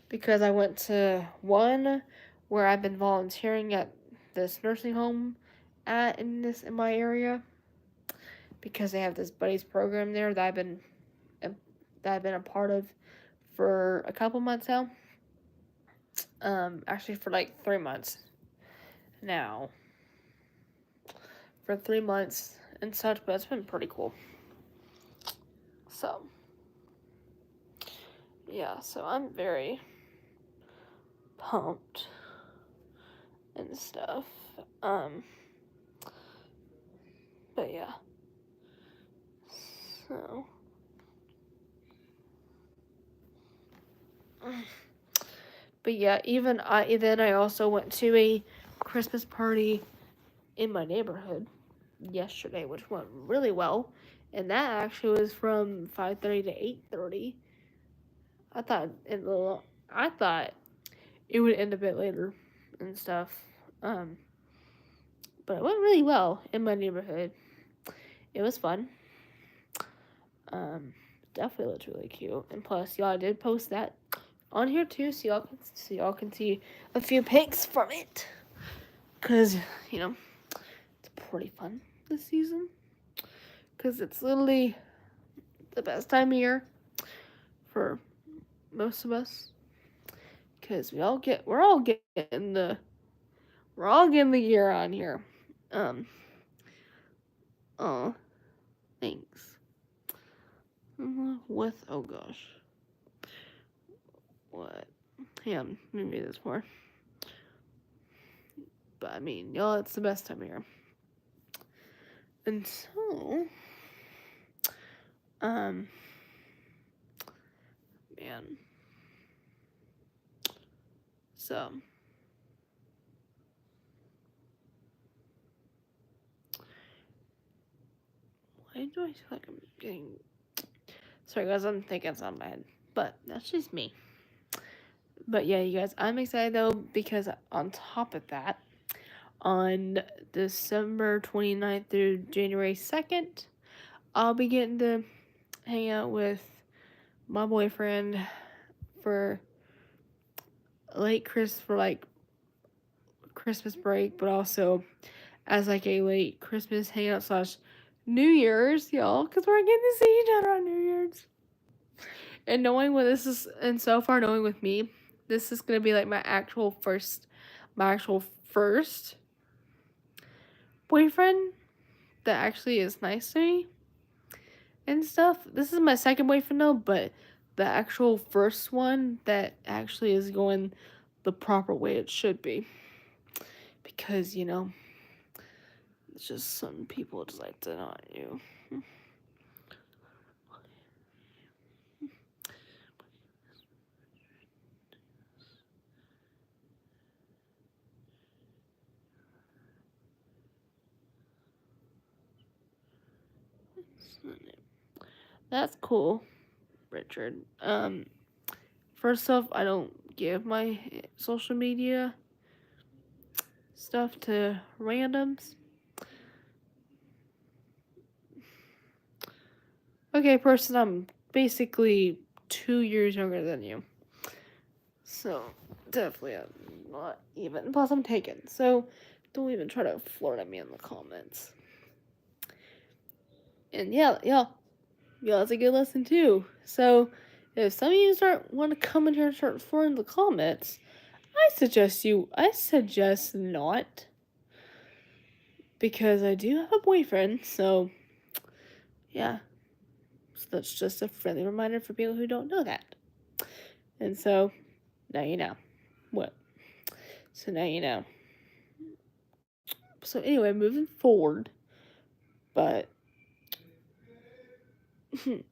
Because I went to one where I've been volunteering at this nursing home in my area, because they have this buddies program there that I've been a part of for a couple months now. Actually for like 3 months now. For 3 months and such, but it's been pretty cool. So, yeah, so I'm very pumped and stuff. But yeah. So, but yeah, I also went to a Christmas party in my neighborhood yesterday, which went really well, and that actually was from 5:30 to 8:30. I thought I thought it would end a bit later and stuff, but it went really well in my neighborhood. It was fun. Definitely looked really cute, and plus, y'all, I did post that on here too, so y'all can see a few pics from it, cause it's pretty fun this season, cause it's literally the best time of year for most of us, cause we're all getting the year on here. Oh, thanks. With oh gosh, what? Yeah, maybe there's more. But I mean, y'all, it's the best time of year. And so, man. So, why do I feel like I'm getting... Sorry, guys, I'm thinking it's on my head. But that's just me. But yeah, you guys, I'm excited, though, because on top of that, on December 29th through January 2nd, I'll be getting to hang out with my boyfriend for Christmas break, but also as like a late Christmas hangout / New Year's, y'all, because we're getting to see each other on New Year's. And knowing what this is, and so far knowing with me, this is gonna be like my actual first boyfriend that actually is nice to me and stuff. This is my second boyfriend though, but the actual first one that actually is going the proper way it should be. Because, it's just some people just like to not you. That's cool, Richard. First off, I don't give my social media stuff to randoms. Okay, person, I'm basically 2 years younger than you. So, definitely not even. Plus, I'm taken. So, don't even try to flirt at me in the comments. And yeah, that's a good lesson too. So, if some of you want to come in here and start flirting in the comments, I suggest not. Because I do have a boyfriend, so yeah. So that's just a friendly reminder for people who don't know that. And so, now you know. What? So now you know. So anyway, moving forward. But,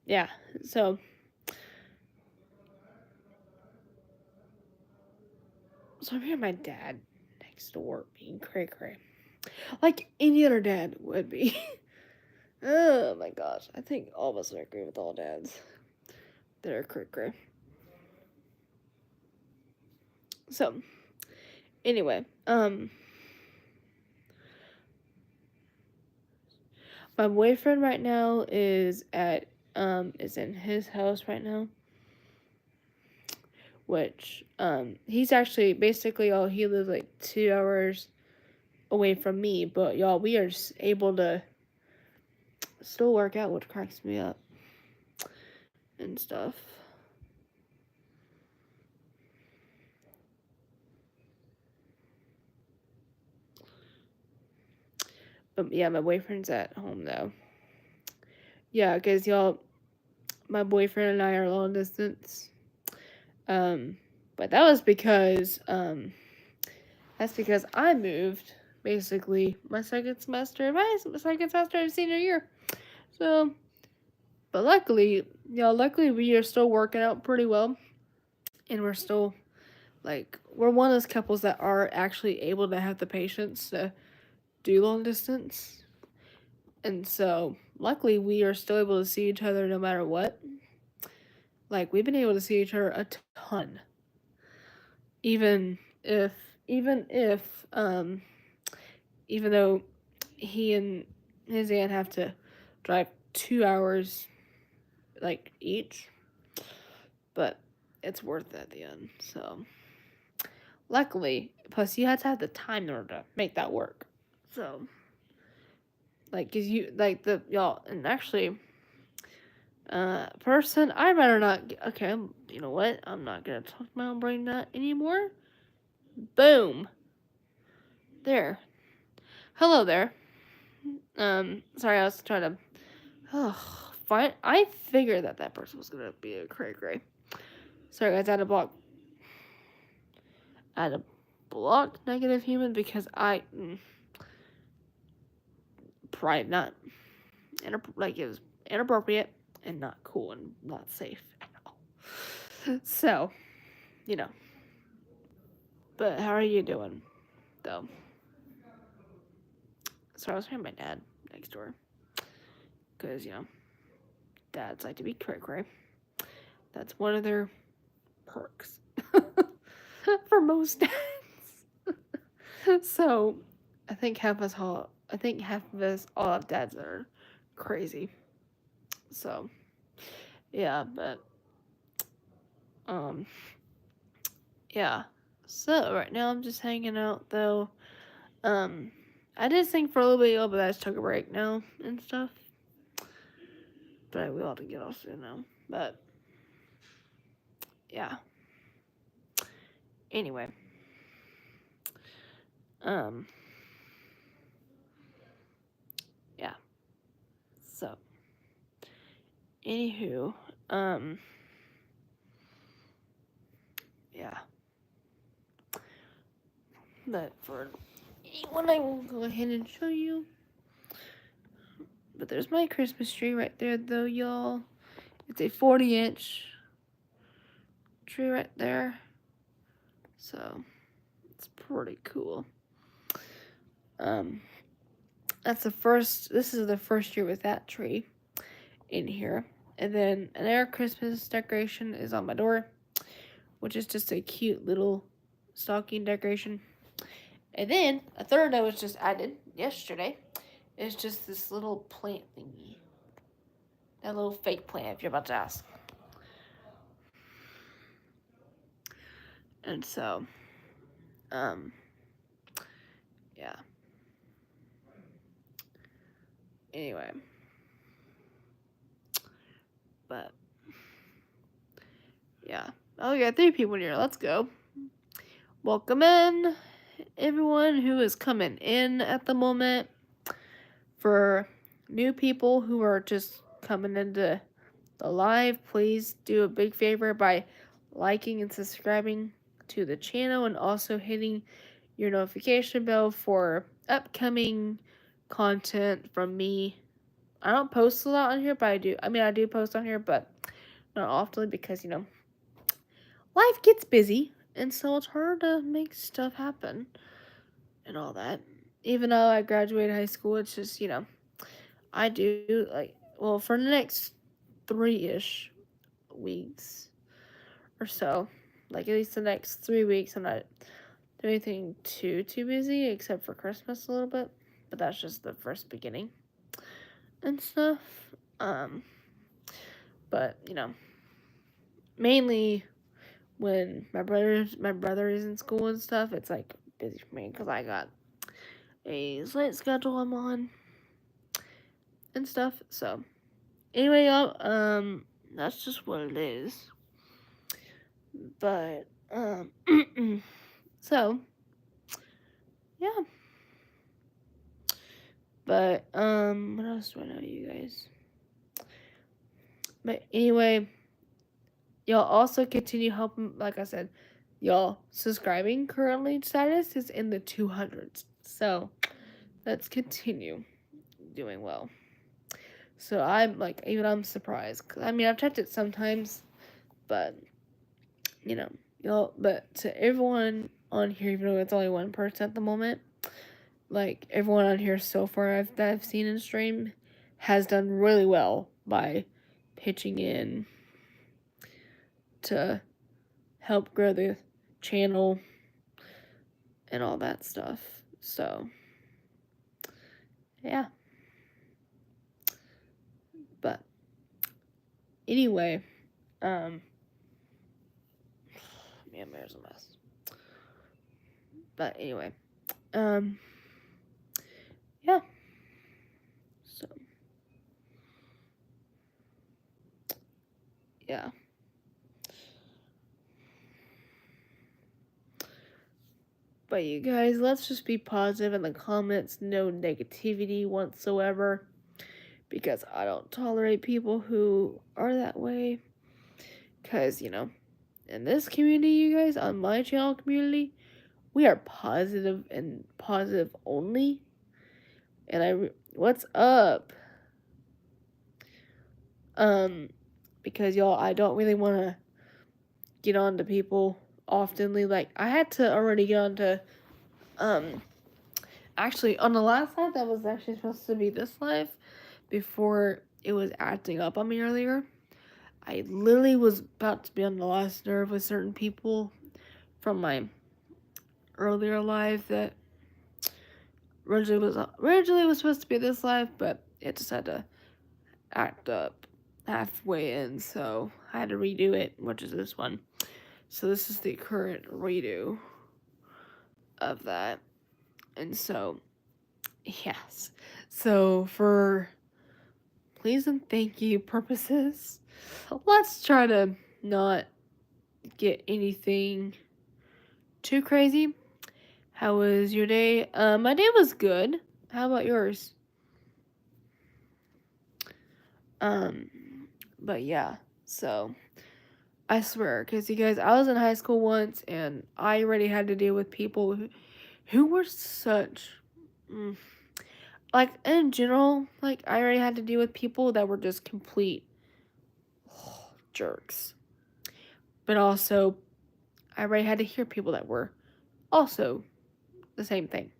yeah. So, I'm hearing my dad next door being cray-cray. Like any other dad would be. Oh my gosh. I think all of us would agree with all dads that are cray-cray. So, anyway, My boyfriend right now is in his house right now, which he's actually basically he lives like 2 hours away from me, but y'all, we are able to still work out, which cracks me up and stuff. But yeah, my boyfriend's at home though. Yeah, because y'all, my boyfriend and I are long distance. But that was because I moved basically my second semester of senior year. So, but luckily we are still working out pretty well, and we're still we're one of those couples that are actually able to have the patience to do long distance. And so, luckily, we are still able to see each other no matter what. We've been able to see each other a ton. Even if, even if, even though he and his aunt have to drive 2 hours, each. But it's worth it at the end. So, luckily, plus you have to have the time in order to make that work. So, cause y'all, and actually, person, I better not. Okay, you know what? I'm not gonna talk my own brain that anymore. Boom. There. Hello there. Sorry, I was trying to. Fine. I figured that person was gonna be a cray cray. Sorry, guys. I had to block negative human because probably not. It was inappropriate and not cool and not safe at all. So, you know. But how are you doing, though? So I was hearing my dad next door. Because, dads like to be cray-cray. That's one of their perks. For most dads. So, I think half of us all have dads that are crazy. So, yeah, but, yeah. So, right now I'm just hanging out, though. I did sing for a little bit, but I just took a break now and stuff. But I will have to get off soon now. But, yeah. Anyway. Yeah. So, anywho, yeah. But for anyone, I will go ahead and show you. But there's my Christmas tree right there, though, y'all. It's a 40-inch tree right there. So, it's pretty cool. This is the first year with that tree in here. And then another Christmas decoration is on my door, which is just a cute little stocking decoration. And then a third that was just added yesterday is just this little plant thingy. That little fake plant, if you're about to ask. And so, yeah. Anyway. But, yeah. Oh, we got 3 people here. Let's go. Welcome in, everyone who is coming in at the moment. For new people who are just coming into the live, please do a big favor by liking and subscribing to the channel and also hitting your notification bell for upcoming content from me. I don't post a lot on here, but I do post on here, but not often because, life gets busy, and so it's hard to make stuff happen and all that. Even though I graduated high school, it's just, I do, for the next 3-ish weeks or so, at least the next 3 weeks, I'm not doing anything too busy, except for Christmas a little bit, but that's just the first beginning. and stuff. But mainly when my brother is in school and stuff, it's like busy for me because I got a slight schedule I'm on and stuff. So anyway, y'all, that's just what it is. But so yeah. But what else do I know, you guys? But anyway, y'all also continue helping. Like I said, y'all subscribing currently status is in the 200s. So let's continue doing well. So I'm surprised. 'Cause, I mean, I've checked it sometimes, but y'all. But to everyone on here, even though it's only one person at the moment, like everyone on here so far that I've seen in stream has done really well by pitching in to help grow the channel and all that stuff. So yeah. But anyway, man, there's a mess. But anyway, yeah. So yeah. But you guys, let's just be positive in the comments. No negativity whatsoever. Because I don't tolerate people who are that way. Because, in this community, you guys, on my channel community, we are positive and positive only. And what's up? Because y'all, I don't really want to get on to people oftenly. Like, I had to already get on to, actually, on the last live, that was actually supposed to be this live, before it was acting up on me earlier. I literally was about to be on the last nerve with certain people from my earlier live that originally was supposed to be this live, but it just had to act up halfway in, so I had to redo it, which is this one. So this is the current redo of that. And so, yes. So for please and thank you purposes, let's try to not get anything too crazy. How was your day? My day was good. How about yours? But yeah, so I swear, because you guys, I was in high school once, and I already had to deal with people who were such, like, in general, like, I already had to deal with people that were just complete jerks. But also, I already had to hear people that were also the same thing.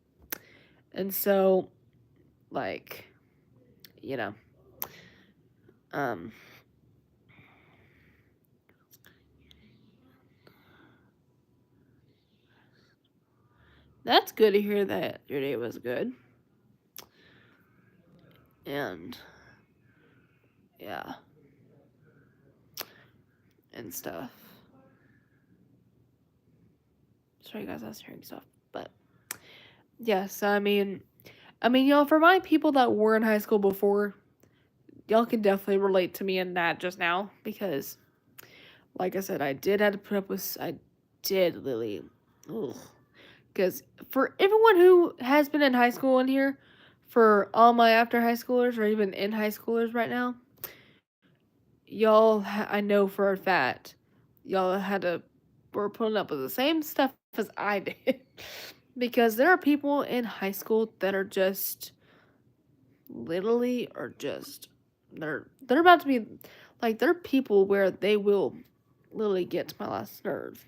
And so, like, that's good to hear that your day was good. And yeah. And stuff. Sorry guys, I was hearing stuff. But yes, I mean, y'all, for my people that were in high school before, y'all can definitely relate to me in that just now, because like I said, I did have to put up with, I did, Lily. Ugh. Because for everyone who has been in high school in here, for all my after high schoolers or even in high schoolers right now, y'all, I know for a fact, y'all were putting up with the same stuff as I did. Because there are people in high school that are just, literally, are just, they're about to be, like, there are people where they will literally get to my last nerve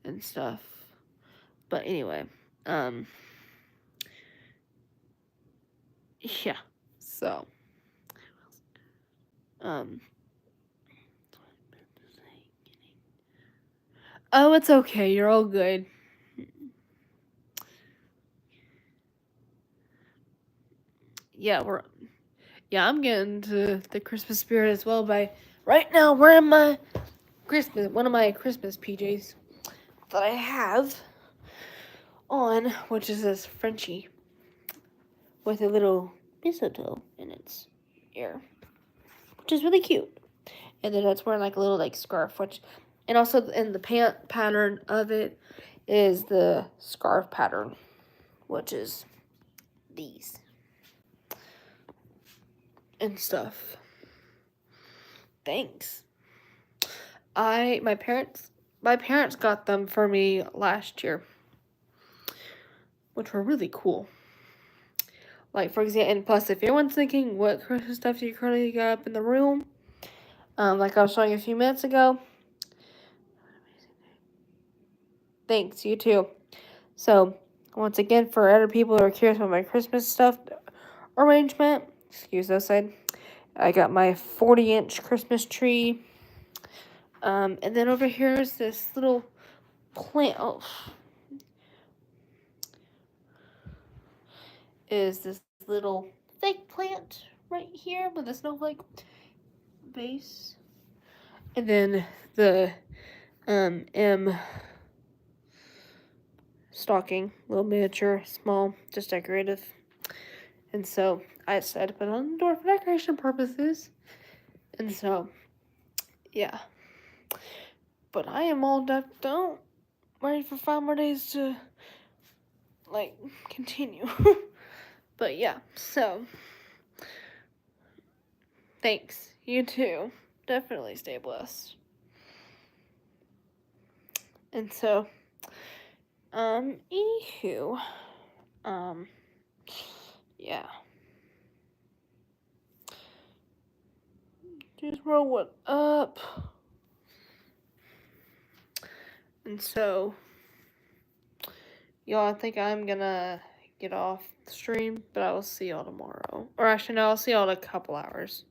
and stuff. But anyway, yeah, so, oh, it's okay, you're all good. Yeah, yeah, I'm getting to the Christmas spirit as well by right now wearing one of my Christmas PJs that I have on, which is this Frenchie with a little mistletoe in its ear, which is really cute. And then it's wearing like a little like scarf, and also in the pant pattern of it is the scarf pattern, which is these and stuff. Thanks. My parents got them for me last year, which were really cool. Like, for example, and plus, if anyone's thinking what Christmas stuff do you currently got up in the room, like I was showing a few minutes ago. Thanks, you too. So, once again, for other people who are curious about my Christmas stuff arrangement, excuse those side, I got my 40-inch Christmas tree. And then over here is this little plant. Oh, is this little fake plant right here with a snowflake base. And then the M stocking, little miniature, small, just decorative. And so I decided to put it on the door for decoration purposes. And so, yeah. But I am all decked out, ready for 5 more days to, like, continue. But yeah, so, thanks. You too. Definitely stay blessed. And so, anywho, yeah. Just roll it up. And so, y'all, I think I'm gonna get off the stream, but I will see y'all tomorrow. Or actually, no, I'll see y'all in a couple hours.